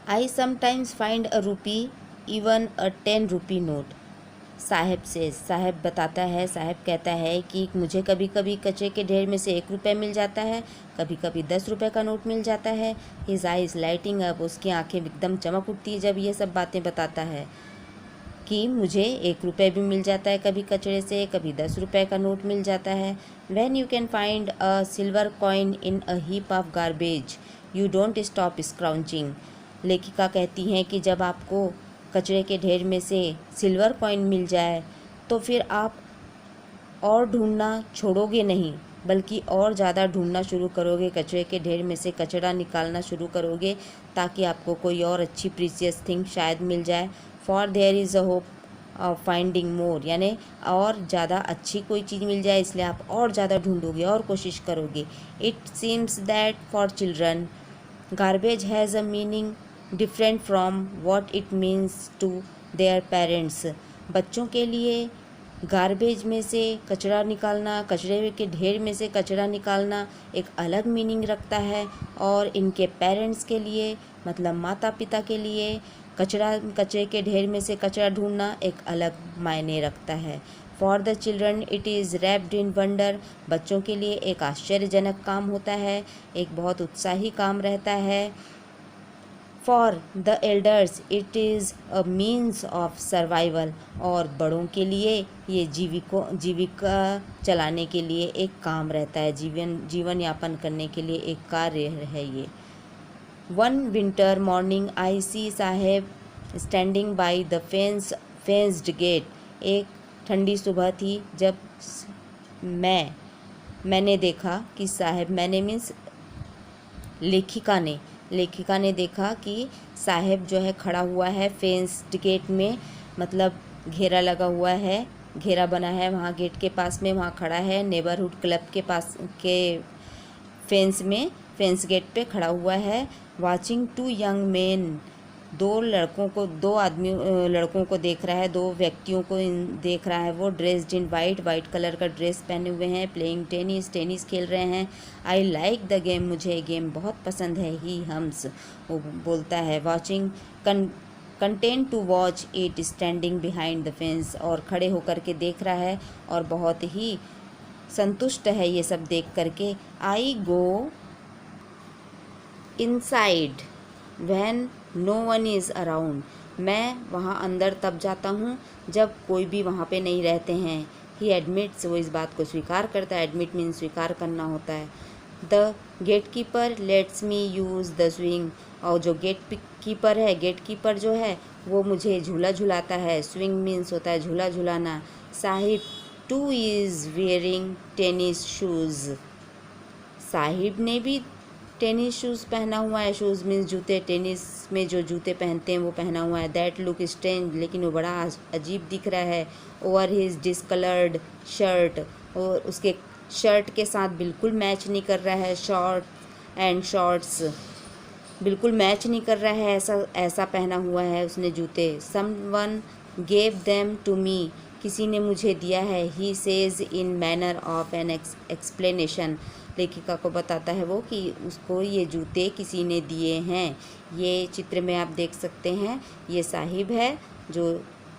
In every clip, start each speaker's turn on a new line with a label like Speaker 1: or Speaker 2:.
Speaker 1: I sometimes find a रूपी even अ 10 rupee note. साहब बताता है, साहब कहता है कि मुझे कभी कभी कचरे के ढेर में से 1 रुपये मिल जाता है, कभी कभी 10 रुपये का नोट मिल जाता है। हिज आइज लाइटिंग अप, उसकी आंखें एकदम चमक उठती है जब ये सब बातें बताता है कि मुझे 1 रुपये भी मिल जाता है कभी कचरे से, कभी 10 रुपये का नोट मिल जाता है। When you can find a silver coin in a heap of garbage you don't stop scrounging. लेखिका कहती हैं कि जब आपको कचरे के ढेर में से सिल्वर कॉइन मिल जाए तो फिर आप और ढूंढना छोड़ोगे नहीं, बल्कि और ज़्यादा ढूंढना शुरू करोगे, कचरे के ढेर में से कचरा निकालना शुरू करोगे ताकि आपको कोई और अच्छी प्रीसियस थिंग शायद मिल जाए। For there is a hope of finding more, यानी और ज़्यादा अच्छी कोई चीज़ मिल जाए, इसलिए आप और ज़्यादा ढूंढोगे और कोशिश करोगे। It seems that for children garbage has a meaning different from what it means to their parents. बच्चों के लिए गार्बेज में से कचरा निकालना, कचरे के ढेर में से कचरा निकालना एक अलग मीनिंग रखता है, और इनके पेरेंट्स के लिए, मतलब माता पिता के लिए, कचरे के ढेर में से कचरा ढूंढना एक अलग मायने रखता है। For the children it is wrapped in wonder, बच्चों के लिए एक आश्चर्यजनक काम होता है, एक बहुत उत्साही काम रहता है। For the elders it is a means of survival, और बड़ों के लिए ये जीविका चलाने के लिए एक काम रहता है, जीवन यापन करने के लिए एक कार्य है ये। One winter morning I see Saheb standing by the fenced gate. एक ठंडी सुबह थी जब मैंने देखा कि साहेब, मैंने मीन्स लेखिका ने देखा कि साहेब जो है खड़ा हुआ है फेंस्ड गेट में, मतलब घेरा लगा हुआ है, घेरा बना है वहाँ गेट के पास में, वहाँ खड़ा है नेबरहुड क्लब के पास के फेंस गेट पे खड़ा हुआ है। वाचिंग 2 यंग मेन, लड़कों को देख रहा है, 2 व्यक्तियों को देख रहा है। वो ड्रेस्ड इन वाइट कलर का ड्रेस पहने हुए हैं, प्लेइंग टेनिस खेल रहे हैं। आई लाइक द गेम, मुझे गेम बहुत पसंद है। ही हम्स, वो बोलता है। Watching content to watch it standing behind the fence, और खड़े होकर के देख रहा है और बहुत ही संतुष्ट है ये सब देख करके। I go inside when no one is around, मैं वहाँ अंदर तब जाता हूँ जब कोई भी वहाँ पे नहीं रहते हैं। ही एडमिट्स, वो इस बात को स्वीकार करता है। एडमिट मीन्स स्वीकार करना होता है। The gatekeeper lets me use the swing, और जो गेट कीपर जो है वो मुझे झूला झुलाता है। स्विंग मीन्स होता है झूला झुलाना। Sahib too is wearing tennis shoes, sahib ने भी टेनिस शूज़ पहना हुआ है। शूज़ मीन्स जूते, टेनिस में जो जूते पहनते हैं वो पहना हुआ है। दैट लुक स्ट्रेंज, लेकिन वो बड़ा अजीब दिख रहा है। ओवर हिज डिस्कलर्ड शर्ट, और उसके शर्ट के साथ बिल्कुल मैच नहीं कर रहा है। शॉर्ट्स बिल्कुल मैच नहीं कर रहा है, ऐसा पहना हुआ है उसने जूते। Someone gave them to me, किसी ने मुझे दिया है। He says in manner of an explanation, लेखिका को बताता है वो कि उसको ये जूते किसी ने दिए हैं। ये चित्र में आप देख सकते हैं, ये साहिब है जो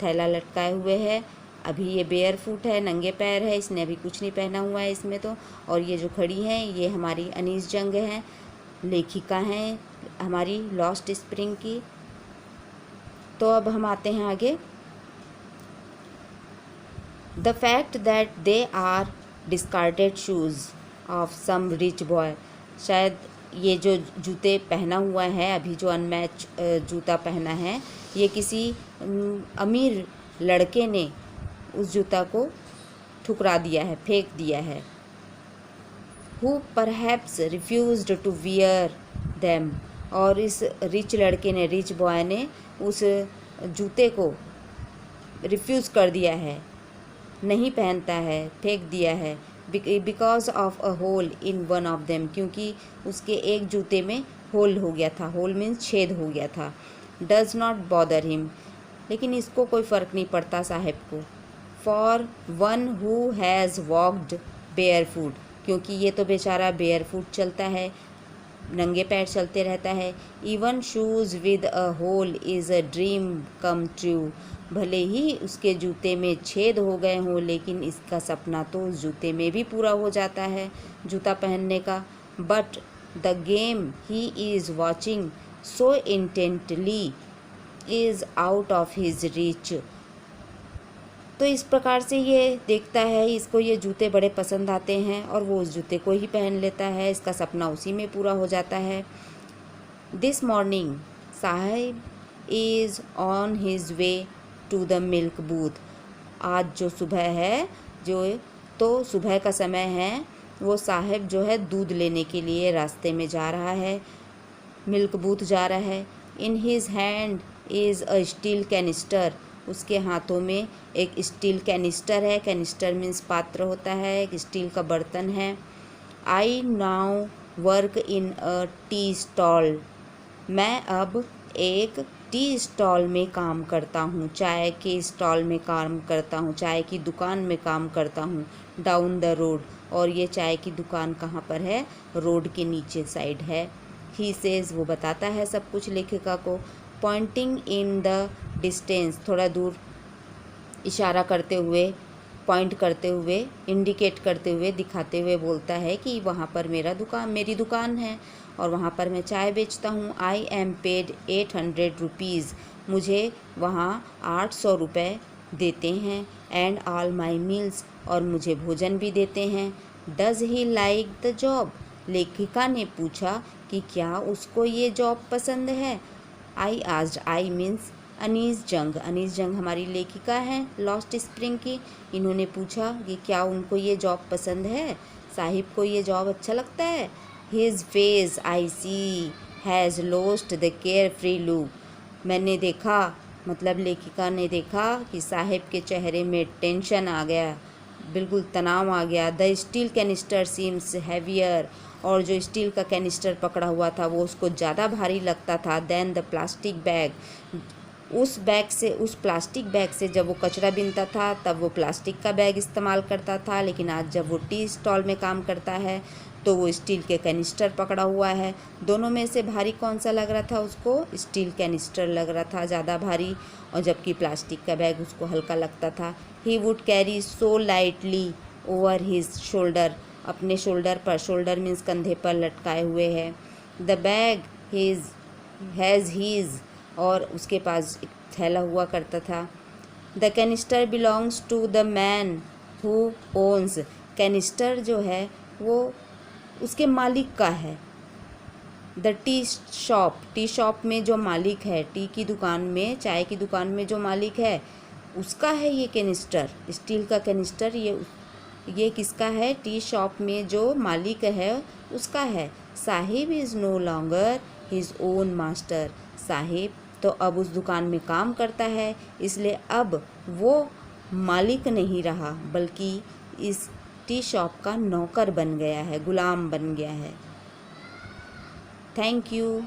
Speaker 1: थैला लटकाए हुए है। अभी ये बेयर फुट है, नंगे पैर है, इसने अभी कुछ नहीं पहना हुआ है इसमें तो। और ये जो खड़ी हैं ये हमारी अनीस जंग हैं, लेखिका हैं हमारी लॉस्ट स्प्रिंग की। तो अब हम आते हैं आगे। The fact that they are discarded shoes of some rich boy, शायद ये जो जूते पहना हुआ है अभी, जो अनमैच जूता पहना है, ये किसी अमीर लड़के ने उस जूता को ठुकरा दिया है, फेंक दिया है। Who perhaps refused to wear them, और इस रिच लड़के ने, रिच बॉय ने उस जूते को रिफ्यूज़ कर दिया है, नहीं पहनता है, फेंक दिया है। Because of a hole in one of them, क्योंकि उसके एक जूते में होल हो गया था। होल मीन्स छेद हो गया था। डज नॉट बॉदर हिम, लेकिन इसको कोई फ़र्क नहीं पड़ता साहब को। For one who has walked bear foot, क्योंकि ये तो बेचारा बेयर फुट चलता है। नंगे पैर चलते रहता है। Even shoes with a hole is a dream come true. भले ही उसके जूते में छेद हो गए हों, लेकिन इसका सपना तो उस जूते में भी पूरा हो जाता है जूता पहनने का। But the game he is watching so intently is out of his reach. तो इस प्रकार से ये देखता है, इसको ये जूते बड़े पसंद आते हैं और वो उस जूते को ही पहन लेता है, इसका सपना उसी में पूरा हो जाता है। This morning Sahib is on his way to the milk booth. आज जो सुबह है, तो सुबह का समय है, वो साहिब जो है दूध लेने के लिए रास्ते में जा रहा है, मिल्क बूथ जा रहा है। In his hand is a steel canister. उसके हाथों में एक स्टील कैनिस्टर है। कैनिस्टर मीन्स पात्र होता है, एक स्टील का बर्तन है। I now work in a tea stall. मैं अब एक टी स्टॉल में काम करता हूँ, चाय के स्टॉल में काम करता हूँ, चाय की दुकान में काम करता हूँ। डाउन द रोड, और ये चाय की दुकान कहाँ पर है? रोड के नीचे साइड है। ही सेज, वो बताता है सब कुछ लेखिका को। पॉइंटिंग इन द डिस्टेंस, थोड़ा दूर इशारा करते हुए, पॉइंट करते हुए, इंडिकेट करते हुए, दिखाते हुए बोलता है कि वहाँ पर मेरी दुकान है और वहाँ पर मैं चाय बेचता हूँ। I am paid 800 rupees. मुझे वहाँ 800 रुपये देते हैं। एंड ऑल माई मील्स, और मुझे भोजन भी देते हैं। Does he like the job? लेखिका ने पूछा कि क्या उसको ये जॉब पसंद है। I asked, I means Anees Jung. Anees जंग हमारी लेखिका हैं लॉस्ट स्प्रिंग की। इन्होंने पूछा कि क्या उनको ये जॉब पसंद है, साहिब को ये जॉब अच्छा लगता है। His face I see has lost the carefree look. मैंने देखा, मतलब लेखिका ने देखा कि साहिब के चेहरे में टेंशन आ गया, बिल्कुल तनाव आ गया। The steel canister seems heavier, और जो स्टील का कैनिस्टर पकड़ा हुआ था वो उसको ज़्यादा भारी लगता था। देन द प्लास्टिक बैग, उस प्लास्टिक बैग से जब वो कचरा बीनता था तब वो प्लास्टिक का बैग इस्तेमाल करता था, लेकिन आज जब वो टी स्टॉल में काम करता है तो वो स्टील के कैनिस्टर पकड़ा हुआ है। दोनों में से भारी कौन सा लग रहा था उसको? स्टील कैनिस्टर लग रहा था ज़्यादा भारी, और जबकि प्लास्टिक का बैग उसको हल्का लगता था। He would carry so lightly over his shoulder, अपने शोल्डर पर, शोल्डर मीन्स कंधे पर लटकाए हुए है। द बैग हैज़ हीज़, और उसके पास एक थैला हुआ करता था। The canister belongs to the man who owns. Canister जो है वो उसके मालिक का है। द टी शॉप में जो मालिक है, टी की दुकान में, चाय की दुकान में जो मालिक है उसका है ये कैनिस्टर, स्टील का कैनिस्टर। ये किसका है? टी शॉप में जो मालिक है उसका है। Sahib is no longer his own master. Sahib तो अब उस दुकान में काम करता है, इसलिए अब वो मालिक नहीं रहा, बल्कि इस टी शॉप का नौकर बन गया है, गुलाम बन गया है। Thank you.